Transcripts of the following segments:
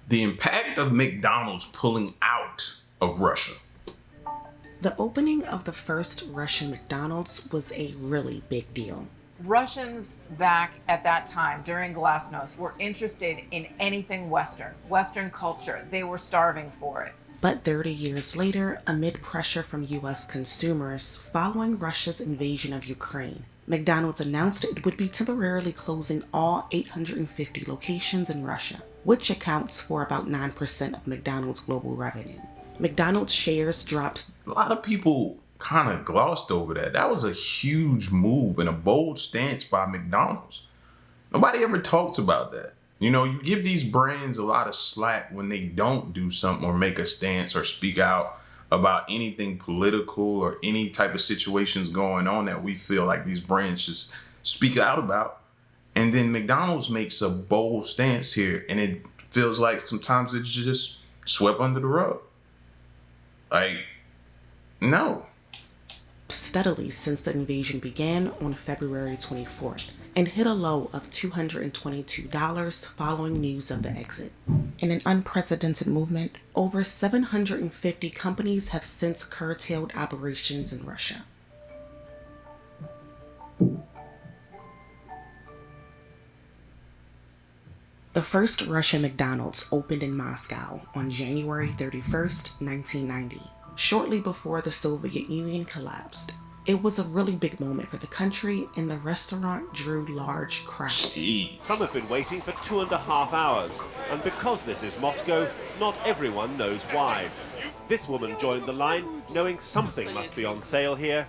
The impact of McDonald's pulling out of Russia. The opening of the first Russian McDonald's was a really big deal. Russians back at that time during Glasnost were interested in anything Western culture. They were starving for it. But 30 years later, amid pressure from US consumers following Russia's invasion of Ukraine, McDonald's announced it would be temporarily closing all 850 locations in Russia, which accounts for about 9% of McDonald's global revenue. McDonald's shares dropped. A lot of people kind of glossed over that. That was a huge move and a bold stance by McDonald's. Nobody ever talks about that. You know, you give these brands a lot of slack when they don't do something or make a stance or speak out about anything political or any type of situations going on that we feel like these brands just speak out about. And then McDonald's makes a bold stance here, and it feels like sometimes it's just swept under the rug. Like, no. Steadily since the invasion began on February 24th and hit a low of $222 following news of the exit. In an unprecedented movement, over 750 companies have since curtailed operations in Russia. The first Russian McDonald's opened in Moscow on January 31st, 1990. Shortly before the Soviet Union collapsed. It was a really big moment for the country, and the restaurant drew large crowds. Jeez. Some have been waiting for 2.5 hours, and because this is Moscow, not everyone knows why. This woman joined the line knowing something must be on sale here.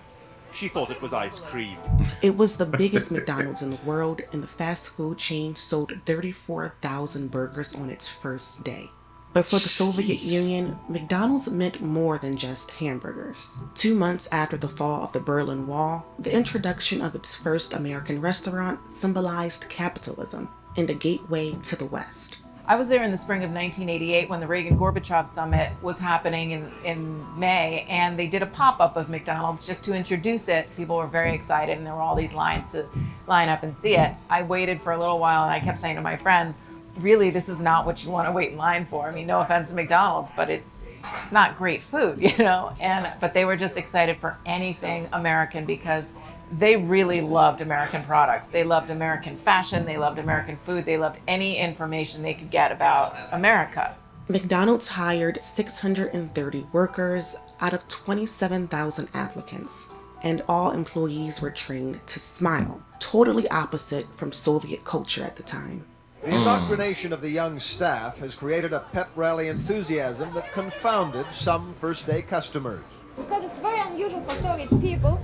She thought it was ice cream. It was the biggest McDonald's in the world, and the fast food chain sold 34,000 burgers on its first day. But for the Soviet Union, McDonald's meant more than just hamburgers. 2 months after the fall of the Berlin Wall, the introduction of its first American restaurant symbolized capitalism and a gateway to the West. I was there in the spring of 1988 when the Reagan-Gorbachev summit was happening in May, and they did a pop-up of McDonald's just to introduce it. People were very excited, and there were all these lines to line up and see it. I waited for a little while, and I kept saying to my friends, really, this is not what you want to wait in line for. I mean, no offense to McDonald's, but it's not great food, you know? But they were just excited for anything American because they really loved American products. They loved American fashion. They loved American food. They loved any information they could get about America. McDonald's hired 630 workers out of 27,000 applicants, and all employees were trained to smile, totally opposite from Soviet culture at the time. The indoctrination of the young staff has created a pep rally enthusiasm that confounded some first-day customers. Because it's very unusual for Soviet people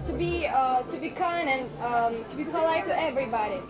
to be kind and to be polite to everybody.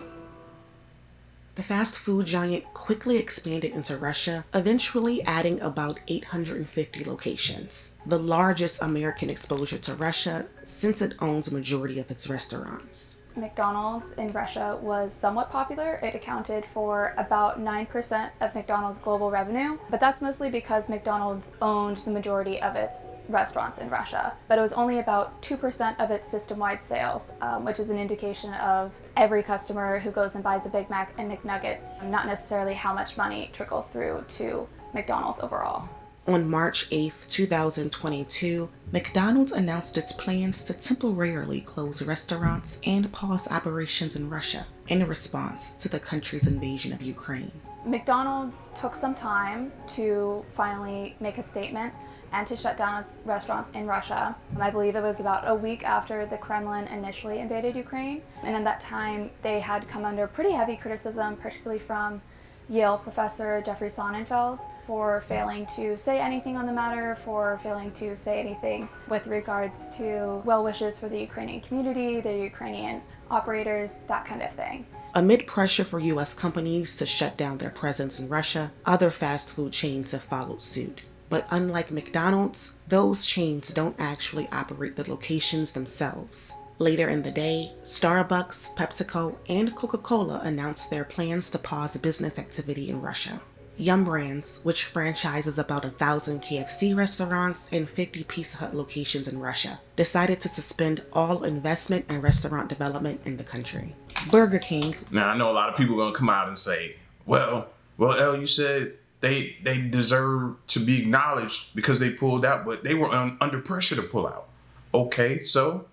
The fast food giant quickly expanded into Russia, eventually adding about 850 locations, the largest American exposure to Russia since it owns a majority of its restaurants. McDonald's in Russia was somewhat popular. It accounted for about 9% of McDonald's global revenue, but that's mostly because McDonald's owned the majority of its restaurants in Russia. But it was only about 2% of its system-wide sales, which is an indication of every customer who goes and buys a Big Mac and McNuggets, not necessarily how much money trickles through to McDonald's overall. On March 8, 2022, McDonald's announced its plans to temporarily close restaurants and pause operations in Russia in response to the country's invasion of Ukraine. McDonald's took some time to finally make a statement and to shut down its restaurants in Russia. I believe it was about a week after the Kremlin initially invaded Ukraine. And in that time, they had come under pretty heavy criticism, particularly from Yale professor Jeffrey Sonnenfeld, for failing to say anything on the matter, for failing to say anything with regards to well wishes for the Ukrainian community, the Ukrainian operators, that kind of thing. Amid pressure for US companies to shut down their presence in Russia, other fast food chains have followed suit. But unlike McDonald's, those chains don't actually operate the locations themselves. Later in the day, Starbucks, PepsiCo, and Coca-Cola announced their plans to pause business activity in Russia. Yum Brands, which franchises about 1,000 KFC restaurants and 50 Pizza Hut locations in Russia, decided to suspend all investment and restaurant development in the country. Burger King. Now, I know a lot of people are going to come out and say, well, El, you said they deserve to be acknowledged because they pulled out, but they were under pressure to pull out. Okay, so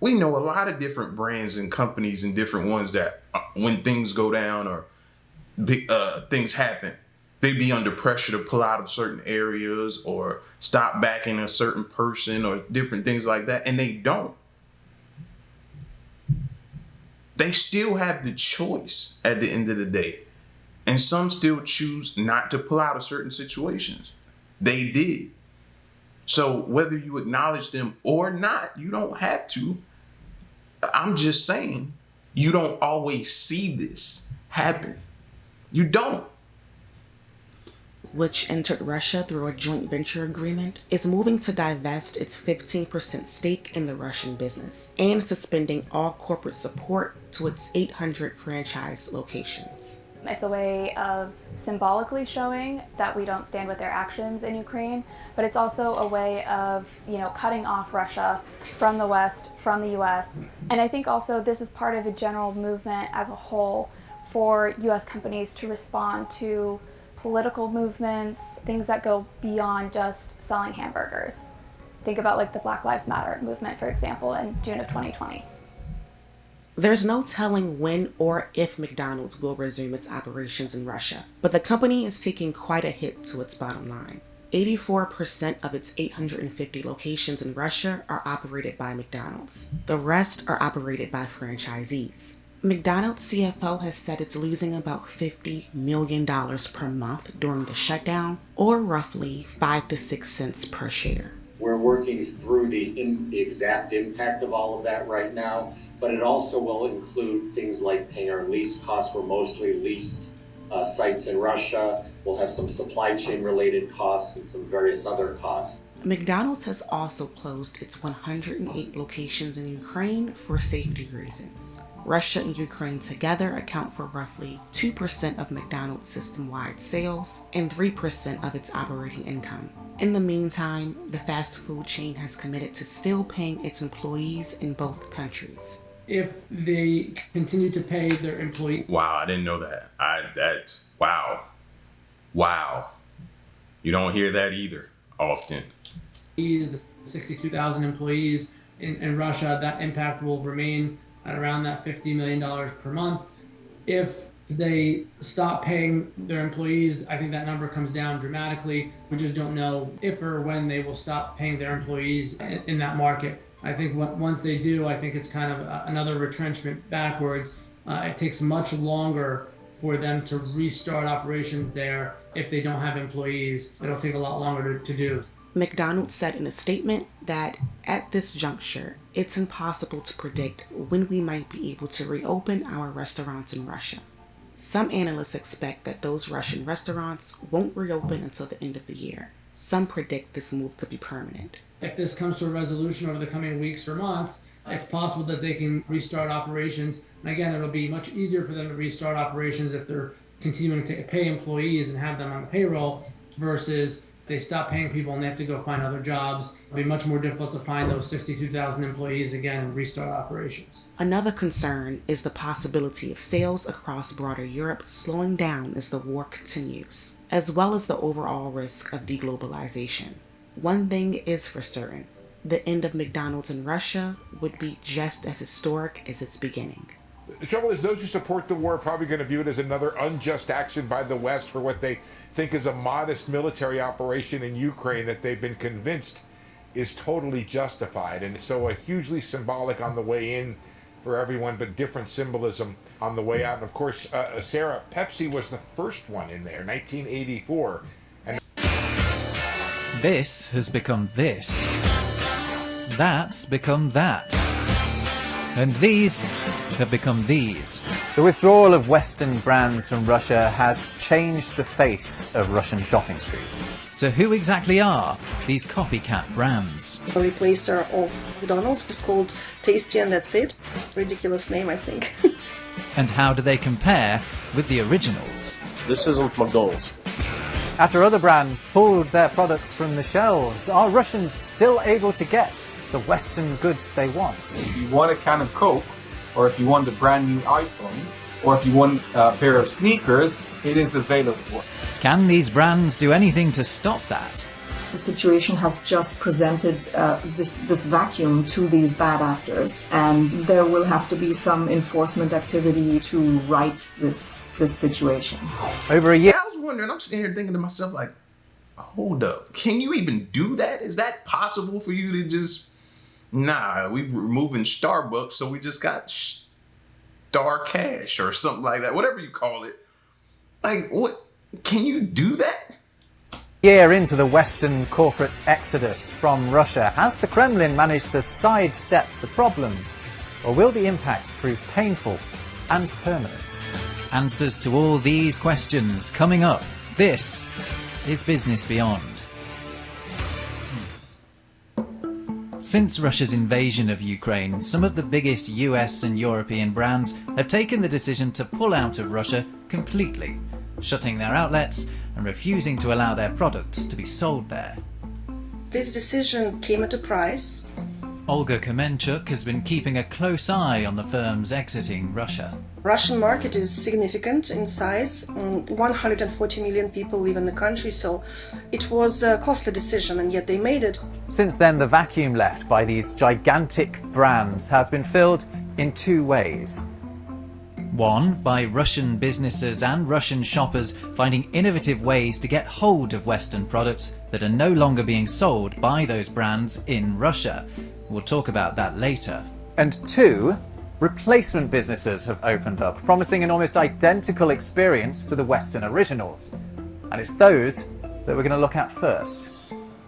we know a lot of different brands and companies and different ones that when things go down or big things happen, they be under pressure to pull out of certain areas or stop backing a certain person or different things like that, and they don't. They still have the choice at the end of the day. And some still choose not to pull out of certain situations. They did. So whether you acknowledge them or not, you don't have to. I'm just saying, you don't always see this happen. You don't. Which entered Russia through a joint venture agreement, is moving to divest its 15% stake in the Russian business and suspending all corporate support to its 800 franchised locations. It's a way of symbolically showing that we don't stand with their actions in Ukraine, but it's also a way of, cutting off Russia from the West, from the US. And I think also this is part of a general movement as a whole for US companies to respond to political movements, things that go beyond just selling hamburgers. Think about like the Black Lives Matter movement, for example, in June of 2020. There's no telling when or if McDonald's will resume its operations in Russia, but the company is taking quite a hit to its bottom line. 84% of its 850 locations in Russia are operated by McDonald's. The rest are operated by franchisees. McDonald's CFO has said it's losing about $50 million per month during the shutdown, or roughly 5 to 6 cents per share. We're working through the exact impact of all of that right now, but it also will include things like paying our lease costs. We're mostly leased sites in Russia. We'll have some supply chain related costs and some various other costs. McDonald's has also closed its 108 locations in Ukraine for safety reasons. Russia and Ukraine together account for roughly 2% of McDonald's system-wide sales and 3% of its operating income. In the meantime, the fast food chain has committed to still paying its employees in both countries. If they continue to pay their employees. Wow, I didn't know that. Wow. You don't hear that either often. The 62,000 employees in Russia, that impact will remain at around that $50 million per month. If they stop paying their employees, I think that number comes down dramatically. We just don't know if or when they will stop paying their employees in that market. I think once they do, I think it's kind of another retrenchment backwards. It takes much longer for them to restart operations there if they don't have employees. It'll take a lot longer to do. McDonald's said in a statement that at this juncture, it's impossible to predict when we might be able to reopen our restaurants in Russia. Some analysts expect that those Russian restaurants won't reopen until the end of the year. Some predict this move could be permanent. If this comes to a resolution over the coming weeks or months, it's possible that they can restart operations. And again, it'll be much easier for them to restart operations if they're continuing to pay employees and have them on the payroll versus they stop paying people and they have to go find other jobs. It'll be much more difficult to find those 62,000 employees again and restart operations. Another concern is the possibility of sales across broader Europe slowing down as the war continues, as well as the overall risk of deglobalization. One thing is for certain, the end of McDonald's in Russia would be just as historic as its beginning. The trouble is, those who support the war are probably going to view it as another unjust action by the West for what they think is a modest military operation in Ukraine that they've been convinced is totally justified. And so a hugely symbolic on the way in for everyone, but different symbolism on the way out. And of course, Sarah, Pepsi was the first one in there, 1984. And this has become this. That's become that. And these have become these. The withdrawal of Western brands from Russia has changed the face of Russian shopping streets. So who exactly are these copycat brands? A replacer of McDonald's was called Tasty and that's it. Ridiculous name, I think. And how do they compare with the originals? This isn't McDonald's. After other brands pulled their products from the shelves, are Russians still able to get the Western goods they want? If you want a can of Coke, or if you want a brand new iPhone, or if you want a pair of sneakers, it is available. Can these brands do anything to stop that? The situation has just presented this vacuum to these bad actors, and there will have to be some enforcement activity to right this situation. Over a year. I was wondering, I'm sitting here thinking to myself, like, hold up, can you even do that? Is that possible for you to just, nah, we removing Starbucks, so we just got Star Cash or something like that, whatever you call it. Like, what, can you do that? Year into the Western corporate exodus from Russia, has the Kremlin managed to sidestep the problems, or will the impact prove painful and permanent? Answers to all these questions coming up. This is Business Beyond. Since Russia's invasion of Ukraine, some of the biggest US and European brands have taken the decision to pull out of Russia completely, shutting their outlets and refusing to allow their products to be sold there. This decision came at a price. Olga Kamenchuk has been keeping a close eye on the firms exiting Russia. Russian market is significant in size. 140 million people live in the country, so it was a costly decision, and yet they made it. Since then, the vacuum left by these gigantic brands has been filled in two ways. One, by Russian businesses and Russian shoppers finding innovative ways to get hold of Western products that are no longer being sold by those brands in Russia. We'll talk about that later. And two, replacement businesses have opened up, promising an almost identical experience to the Western originals. And it's those that we're going to look at first.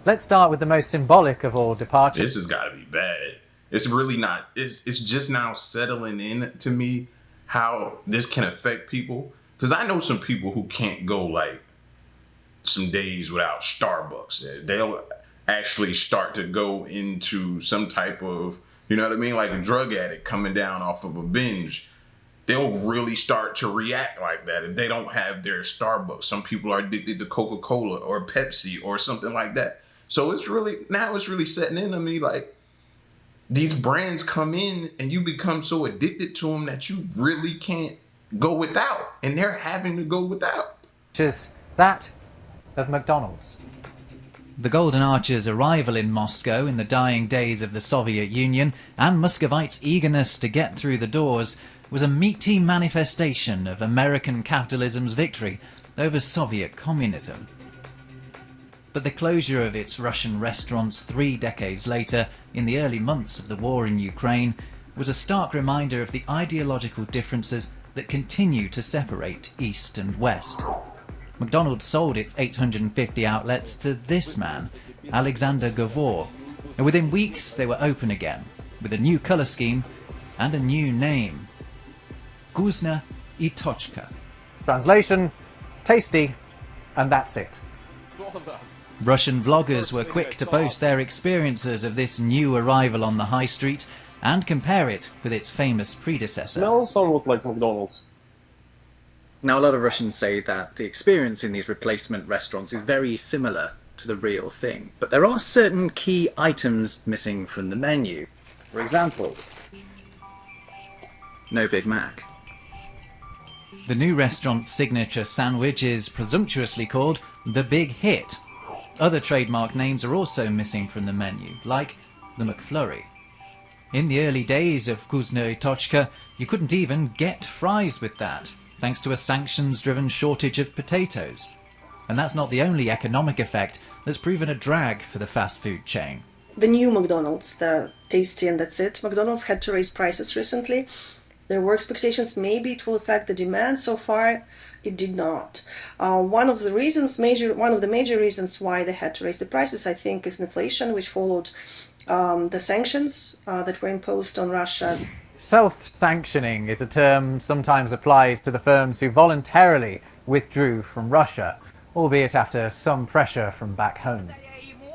Let's start with the most symbolic of all departures. This has got to be bad. It's really not. It's just now settling in to me how this can affect people. Because I know some people who can't go like some days without Starbucks. They'll actually start to go into some type of, you know what I mean? Like a drug addict coming down off of a binge. They'll really start to react like that if they don't have their Starbucks. Some people are addicted to Coca-Cola or Pepsi or something like that. So it's really setting into me like, these brands come in and you become so addicted to them that you really can't go without. And they're having to go without. Which is that of McDonald's. The Golden Archer's arrival in Moscow in the dying days of the Soviet Union and Muscovites' eagerness to get through the doors was a meaty manifestation of American capitalism's victory over Soviet communism. But the closure of its Russian restaurants 3 decades later, in the early months of the war in Ukraine, was a stark reminder of the ideological differences that continue to separate East and West. McDonald's sold its 850 outlets to this man, Alexander Gavor, and within weeks they were open again, with a new colour scheme and a new name. Guzna i Tochka. Translation, tasty, and that's it. Russian vloggers were quick to post their experiences of this new arrival on the high street and compare it with its famous predecessor. Smells somewhat like McDonald's. Now, a lot of Russians say that the experience in these replacement restaurants is very similar to the real thing, but there are certain key items missing from the menu. For example, no Big Mac. The new restaurant's signature sandwich is presumptuously called the Big Hit. Other trademark names are also missing from the menu, like the McFlurry. In the early days of Guzna i Tochka, you couldn't even get fries with that, thanks to a sanctions-driven shortage of potatoes. And that's not the only economic effect that's proven a drag for the fast food chain. The new McDonald's, the tasty and that's it. McDonald's had to raise prices recently. There were expectations maybe it will affect the demand. So far, it did not. One of the major reasons why they had to raise the prices, I think, is inflation, which followed the sanctions that were imposed on Russia. Self-sanctioning is a term sometimes applied to the firms who voluntarily withdrew from Russia, albeit after some pressure from back home.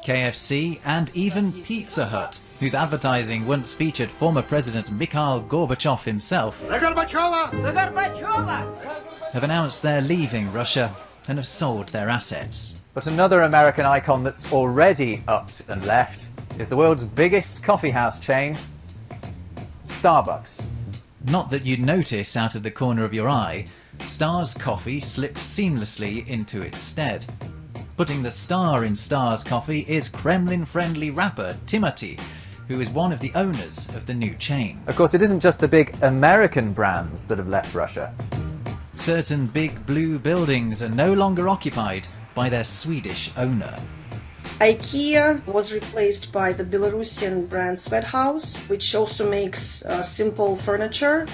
KFC and even Pizza Hut, whose advertising once featured former President Mikhail Gorbachev himself, have announced they're leaving Russia and have sold their assets. But another American icon that's already upped and left is the world's biggest coffeehouse chain, Starbucks. Not that you'd notice out of the corner of your eye, Stars coffee slips seamlessly into its stead. Putting the star in Stars coffee is Kremlin-friendly rapper Timothy, who is one of the owners of the new chain. Of course, it isn't just the big American brands that have left Russia. Certain big blue buildings are no longer occupied by their Swedish owner. IKEA was replaced by the Belarusian brand Sweat House, which also makes simple furniture.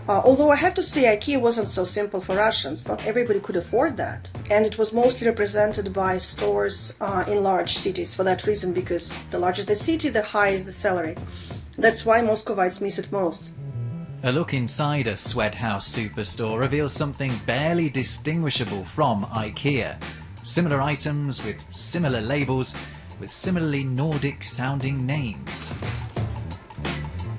Although I have to say IKEA wasn't so simple for Russians. Not everybody could afford that. And it was mostly represented by stores in large cities for that reason, because the larger the city, the higher is the salary. That's why Muscovites miss it most. A look inside a Sweat House superstore reveals something barely distinguishable from IKEA. Similar items with similar labels, with similarly Nordic-sounding names.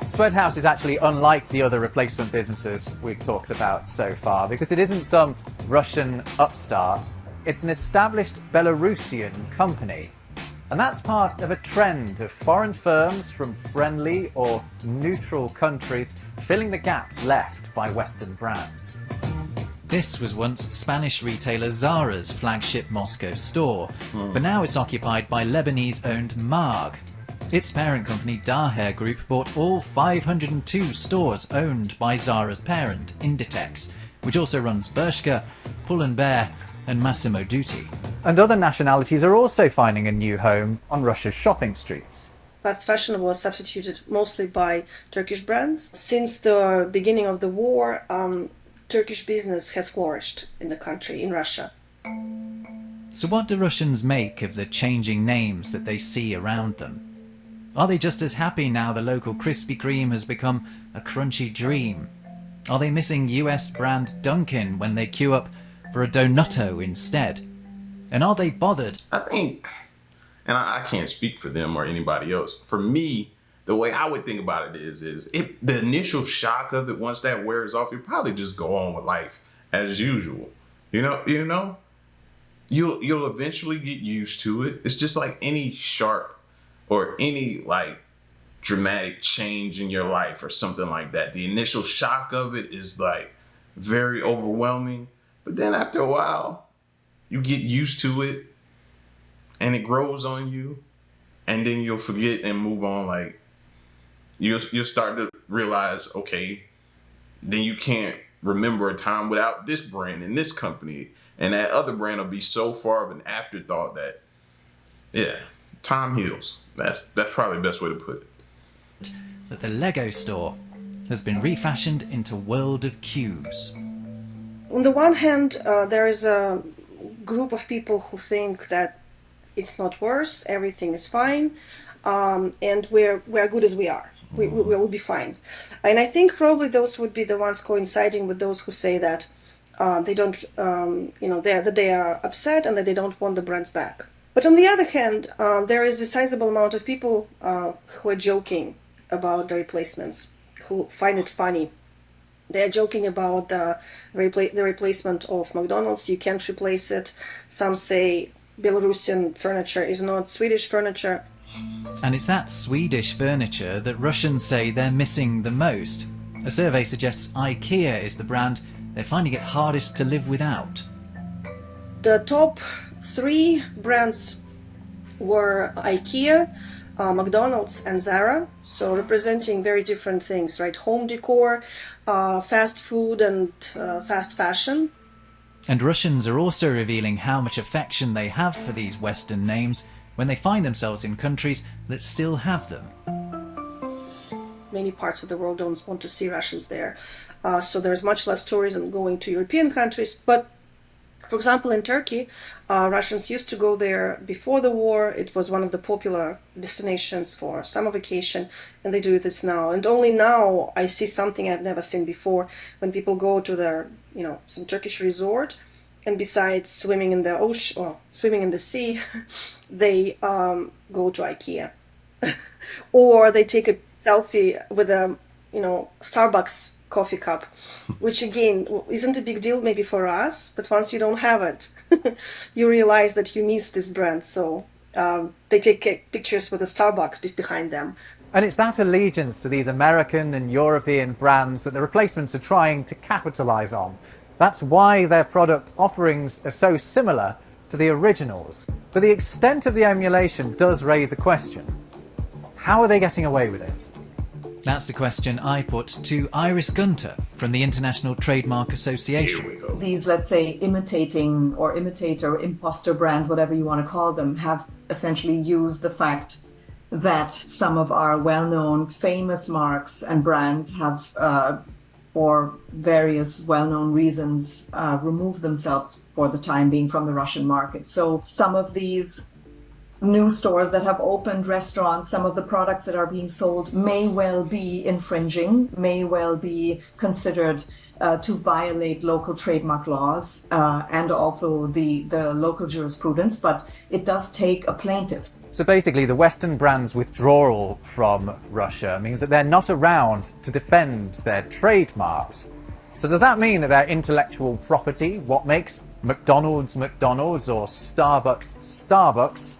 Sweat House is actually unlike the other replacement businesses we've talked about so far, because it isn't some Russian upstart. It's an established Belarusian company. And that's part of a trend of foreign firms from friendly or neutral countries filling the gaps left by Western brands. This was once Spanish retailer Zara's flagship Moscow store, but now it's occupied by Lebanese-owned Marg. Its parent company Daher Group bought all 502 stores owned by Zara's parent, Inditex, which also runs Bershka, Pull & Bear and Massimo Dutti. And other nationalities are also finding a new home on Russia's shopping streets. Fast fashion was substituted mostly by Turkish brands. Since the beginning of the war, Turkish business has flourished in the country, in Russia. So what do Russians make of the changing names that they see around them? Are they just as happy now the local Krispy Kreme has become a crunchy dream? Are they missing US brand Dunkin' when they queue up for a Donutto instead? And are they bothered? I think, and I can't speak for them or anybody else. For me, the way I would think about it is if the initial shock of it, once that wears off, you probably just go on with life as usual. You'll eventually get used to it. It's just like any sharp or any like dramatic change in your life or something like that. The initial shock of it is like very overwhelming, but then after a while, you get used to it and it grows on you, and then you'll forget and move on. Like you'll start to realize, okay, then you can't remember a time without this brand and this company, and that other brand will be so far of an afterthought that, yeah, time heals. That's probably the best way to put it. That the Lego store has been refashioned into World of Cubes. On the one hand, there is a group of people who think that it's not worse, everything is fine, and we're good as we are. We will be fine. And I think probably those would be the ones coinciding with those who say that they don't, that they are upset and that they don't want the brands back. But on the other hand, there is a sizable amount of people who are joking about the replacements, who find it funny. They are joking about the replacement of McDonald's. You can't replace it. Some say Belarusian furniture is not Swedish furniture. And it's that Swedish furniture that Russians say they're missing the most. A survey suggests IKEA is the brand they're finding it hardest to live without. The top 3 brands were IKEA, McDonald's and Zara, so representing very different things, right? Home decor, fast food and fast fashion. And Russians are also revealing how much affection they have for these Western names when they find themselves in countries that still have them. Many parts of the world don't want to see Russians there, so there's much less tourism going to European countries. But for example, in Turkey, Russians used to go there before the war. It was one of the popular destinations for summer vacation, and they do this now. And only now I see something I've never seen before, when people go to their, some Turkish resort, and besides swimming in the ocean or swimming in the sea, they go to IKEA, or they take a selfie with a, Starbucks coffee cup, which again isn't a big deal maybe for us, but once you don't have it, you realize that you miss this brand. So they take pictures with a Starbucks behind them, And it's that allegiance to these American and European brands that the replacements are trying to capitalize on. That's why their product offerings are so similar to the originals. But the extent of the emulation does raise a question. How are they getting away with it? That's the question I put to Iris Gunter from the International Trademark Association. Here we go. These, let's say, imitator, imposter brands, whatever you want to call them, have essentially used the fact that some of our well-known famous marks and brands have, for various well-known reasons, removed themselves for the time being from the Russian market. So some of these new stores that have opened, restaurants, some of the products that are being sold may well be infringing, may well be considered to violate local trademark laws and also the local jurisprudence, but it does take a plaintiff. So basically, the Western brand's withdrawal from Russia means that they're not around to defend their trademarks. So does that mean that their intellectual property, what makes McDonald's McDonald's or Starbucks Starbucks,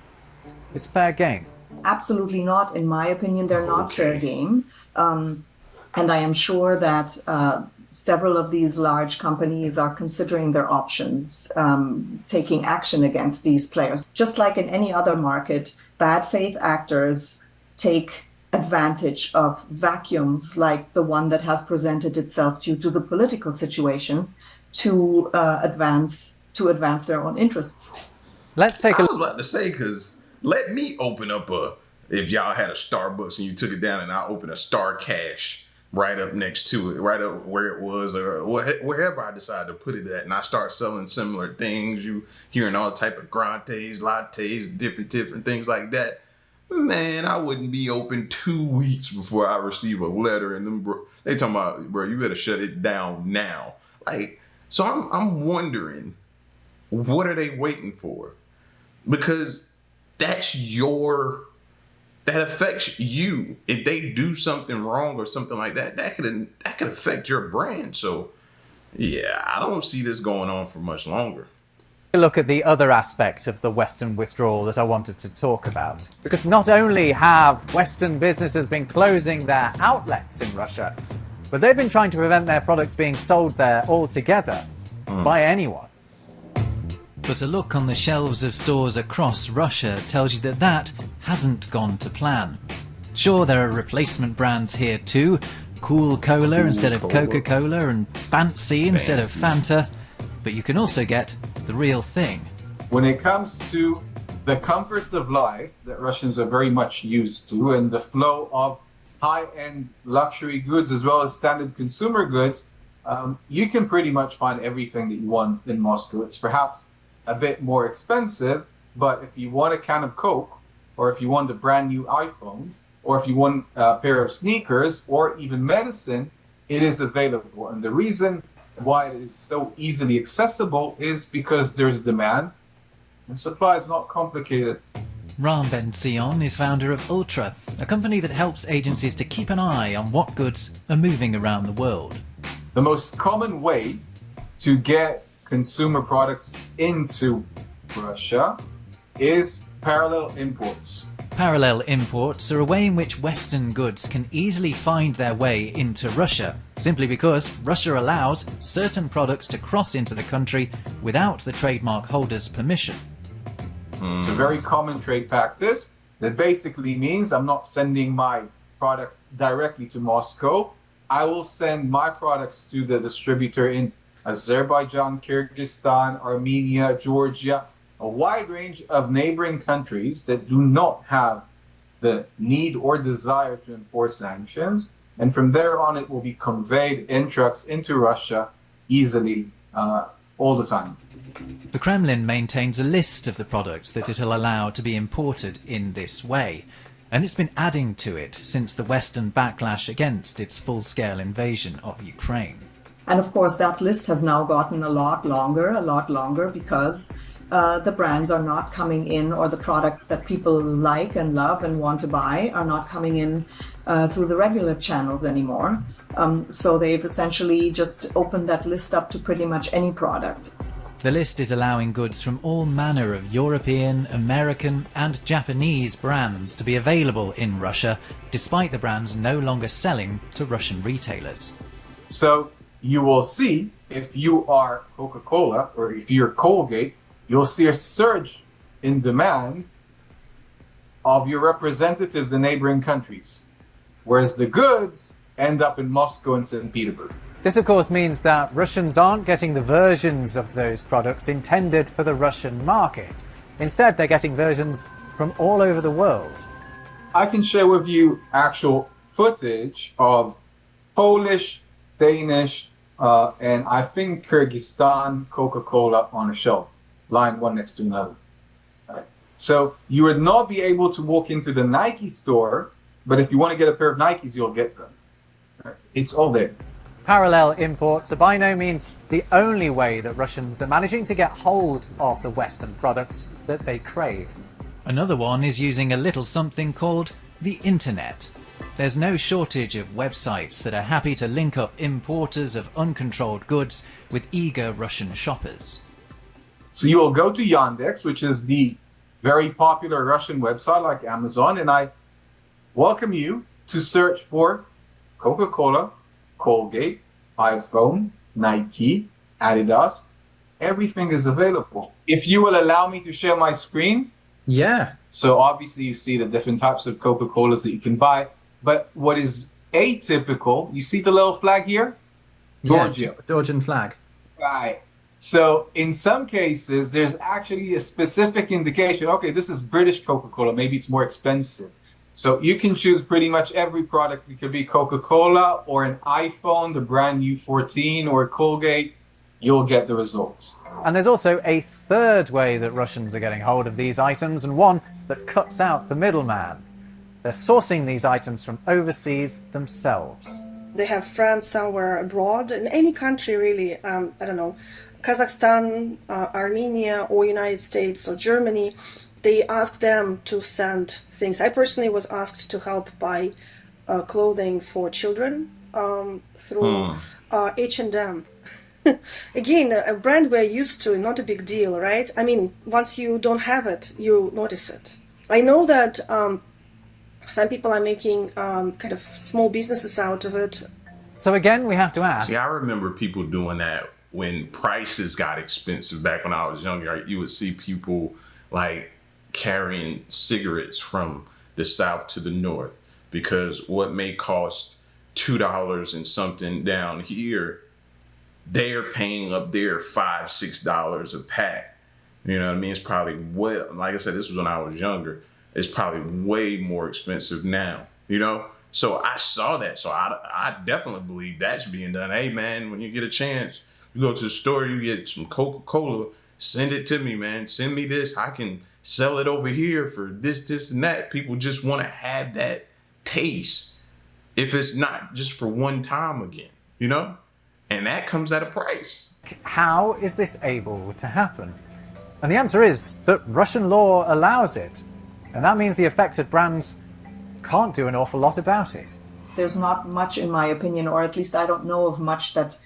is fair game? Absolutely not. In my opinion, they're not fair game. And I am sure that several of these large companies are considering their options, taking action against these players. Just like in any other market, bad faith actors take advantage of vacuums like the one that has presented itself due to the political situation to advance their own interests. Let's take I was about to say, because let me open up if y'all had a Starbucks and you took it down and I opened a Star Cash right up next to it, right up where it was or wherever I decided to put it at, and I start selling similar things, you hearing all type of grandes, lattes, different things like that. Man, I wouldn't be open 2 weeks before I receive a letter and them they talking about, bro, you better shut it down now. Like, so I'm wondering, what are they waiting for? Because that affects you. If they do something wrong or something like that, that could affect your brand. So yeah, I don't see this going on for much longer. Look at the other aspect of the Western withdrawal that I wanted to talk about. Because not only have Western businesses been closing their outlets in Russia, but they've been trying to prevent their products being sold there altogether by anyone. But a look on the shelves of stores across Russia tells you that hasn't gone to plan. Sure, there are replacement brands here too. Cool Cola instead of Coca-Cola and Fancy instead of Fanta. But you can also get the real thing. When it comes to the comforts of life that Russians are very much used to and the flow of high-end luxury goods as well as standard consumer goods, you can pretty much find everything that you want in Moscow. It's perhaps a bit more expensive, but if you want a can of Coke, or if you want a brand new iPhone, or if you want a pair of sneakers, or even medicine, it is available. And the reason why it is so easily accessible is because there's demand, and supply is not complicated. Ram Ben-Zion is founder of Ultra, a company that helps agencies to keep an eye on what goods are moving around the world. The most common way to get consumer products into Russia is parallel imports. Parallel imports are a way in which Western goods can easily find their way into Russia, simply because Russia allows certain products to cross into the country without the trademark holder's permission. It's a very common trade practice that basically means I'm not sending my product directly to Moscow. I will send my products to the distributor in Azerbaijan, Kyrgyzstan, Armenia, Georgia, a wide range of neighboring countries that do not have the need or desire to enforce sanctions. And from there on, it will be conveyed in trucks into Russia easily, all the time. The Kremlin maintains a list of the products that it'll allow to be imported in this way, and it's been adding to it since the Western backlash against its full-scale invasion of Ukraine. And of course, that list has now gotten a lot longer because the brands are not coming in, or the products that people like and love and want to buy are not coming in through the regular channels anymore. So they've essentially just opened that list up to pretty much any product. The list is allowing goods from all manner of European, American and Japanese brands to be available in Russia, despite the brands no longer selling to Russian retailers. So you will see, if you are Coca-Cola or if you're Colgate, you'll see a surge in demand of your representatives in neighboring countries, whereas the goods end up in Moscow and St. Petersburg. This, of course, means that Russians aren't getting the versions of those products intended for the Russian market. Instead, they're getting versions from all over the world. I can share with you actual footage of Polish, Danish, and I think Kyrgyzstan Coca-Cola on a shelf, line one next to another. Right. So you would not be able to walk into the Nike store, but if you want to get a pair of Nikes, you'll get them. Right. It's all there. Parallel imports are by no means the only way that Russians are managing to get hold of the Western products that they crave. Another one is using a little something called the internet. There's no shortage of websites that are happy to link up importers of uncontrolled goods with eager Russian shoppers. So you will go to Yandex, which is the very popular Russian website like Amazon, and I welcome you to search for Coca-Cola, Colgate, iPhone, Nike, Adidas. Everything is available. If you will allow me to share my screen. Yeah. So obviously you see the different types of Coca-Colas that you can buy. But what is atypical, you see the little flag here? Georgia. Yeah, Georgian flag. Right. So in some cases, there's actually a specific indication, okay, this is British Coca-Cola, maybe it's more expensive. So you can choose pretty much every product. It could be Coca-Cola or an iPhone, the brand new 14, or Colgate. You'll get the results. And there's also a third way that Russians are getting hold of these items, and one that cuts out the middleman. They're sourcing these items from overseas themselves. They have friends somewhere abroad, in any country really, I don't know, Kazakhstan, Armenia, or United States, or Germany. They ask them to send things. I personally was asked to help buy clothing for children through H&M. Again, a brand we're used to, not a big deal, right? I mean, once you don't have it, you notice it. I know that some people are making kind of small businesses out of it. So again, we have to ask. See, I remember people doing that when prices got expensive back when I was younger. You would see people like carrying cigarettes from the south to the north, because what may cost $2 and something down here, they're paying up there $5-6 a pack. You know what I mean? It's probably like I said, this was when I was younger. It's probably way more expensive now, you know? So I saw that. So I definitely believe that's being done. Hey man, when you get a chance, you go to the store, you get some Coca-Cola, send it to me, man. Send me this. I can sell it over here for this, and that. People just want to have that taste, if it's not just for one time again, you know? And that comes at a price. How is this able to happen? And the answer is that Russian law allows it. And that means the affected brands can't do an awful lot about it. There's not much, in my opinion, or at least I don't know of much that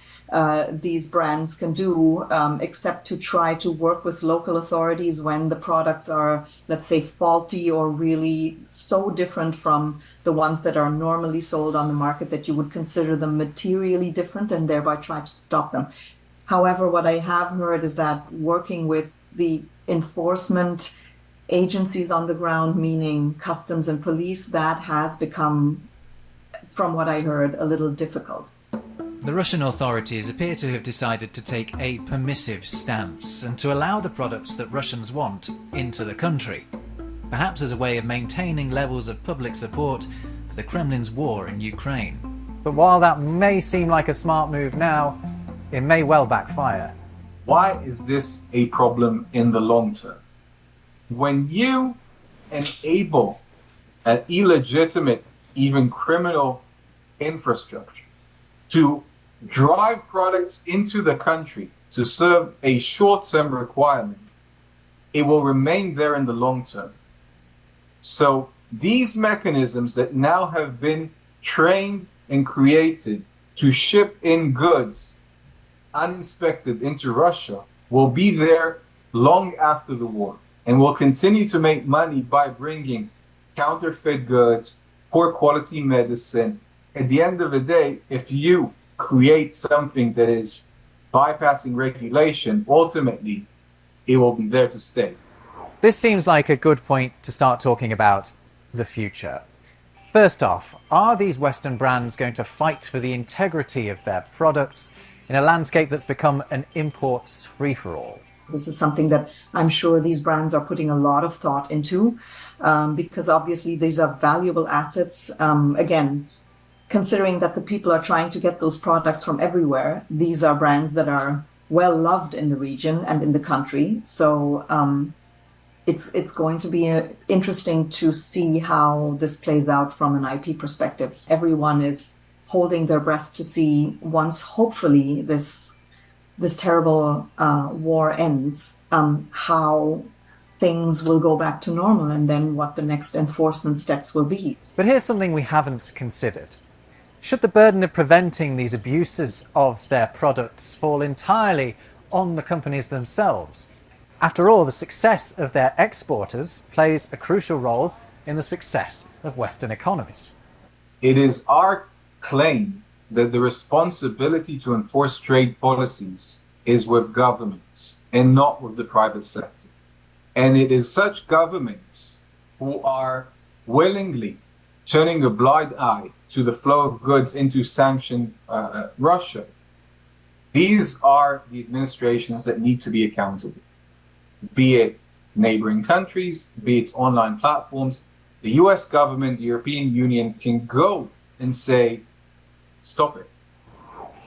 these brands can do, except to try to work with local authorities when the products are, let's say, faulty or really so different from the ones that are normally sold on the market that you would consider them materially different, and thereby try to stop them. However, what I have heard is that working with the enforcement agencies on the ground, meaning customs and police, that has become, from what I heard, a little difficult. The Russian authorities appear to have decided to take a permissive stance and to allow the products that Russians want into the country, perhaps as a way of maintaining levels of public support for the Kremlin's war in Ukraine. But while that may seem like a smart move now, it may well backfire. Why is this a problem in the long term? When you enable an illegitimate, even criminal infrastructure to drive products into the country to serve a short-term requirement, it will remain there in the long term. So these mechanisms that now have been trained and created to ship in goods uninspected into Russia will be there long after the war and will continue to make money by bringing counterfeit goods, poor quality medicine. At the end of the day, if you create something that is bypassing regulation, ultimately it will be there to stay. This seems like a good point to start talking about the future. First off, are these Western brands going to fight for the integrity of their products in a landscape that's become an imports free-for-all? This is something that I'm sure these brands are putting a lot of thought into, because obviously these are valuable assets. Again, considering that the people are trying to get those products from everywhere, these are brands that are well loved in the region and in the country. So it's going to be interesting to see how this plays out from an IP perspective. Everyone is holding their breath to see, once hopefully this terrible war ends, how things will go back to normal and then what the next enforcement steps will be. But here's something we haven't considered. Should the burden of preventing these abuses of their products fall entirely on the companies themselves? After all, the success of their exporters plays a crucial role in the success of Western economies. It is our claim that the responsibility to enforce trade policies is with governments and not with the private sector. And it is such governments who are willingly turning a blind eye to the flow of goods into sanctioned Russia. These are the administrations that need to be accountable, be it neighboring countries, be it online platforms. The US government, the European Union can go and say, stop it.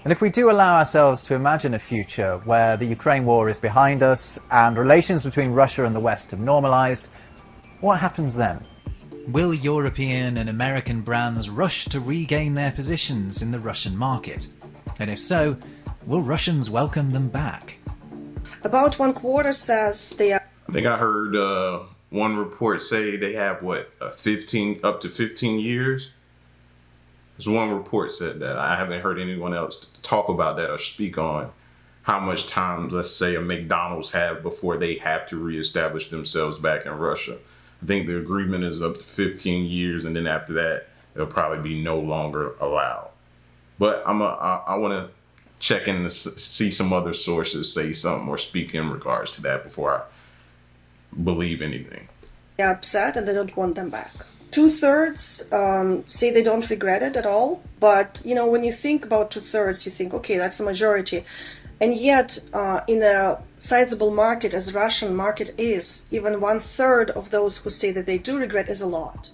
And if we do allow ourselves to imagine a future where the Ukraine war is behind us and relations between Russia and the West have normalized, what happens then? Will European and American brands rush to regain their positions in the Russian market? And if so, will Russians welcome them back? About 1/4 says they are. I think I heard one report say they have up to 15 years. There's one report said that. I haven't heard anyone else talk about that or speak on how much time, let's say, a McDonald's have before they have to reestablish themselves back in Russia. I think the agreement is up to 15 years, and then after that, it'll probably be no longer allowed. But I want to check in to see some other sources say something or speak in regards to that before I believe anything. They're upset and they don't want them back. 2/3 say they don't regret it at all. But, you know, when you think about 2/3, you think, okay, that's a majority. And yet, in a sizable market as Russian market is, even 1/3 of those who say that they do regret is a lot.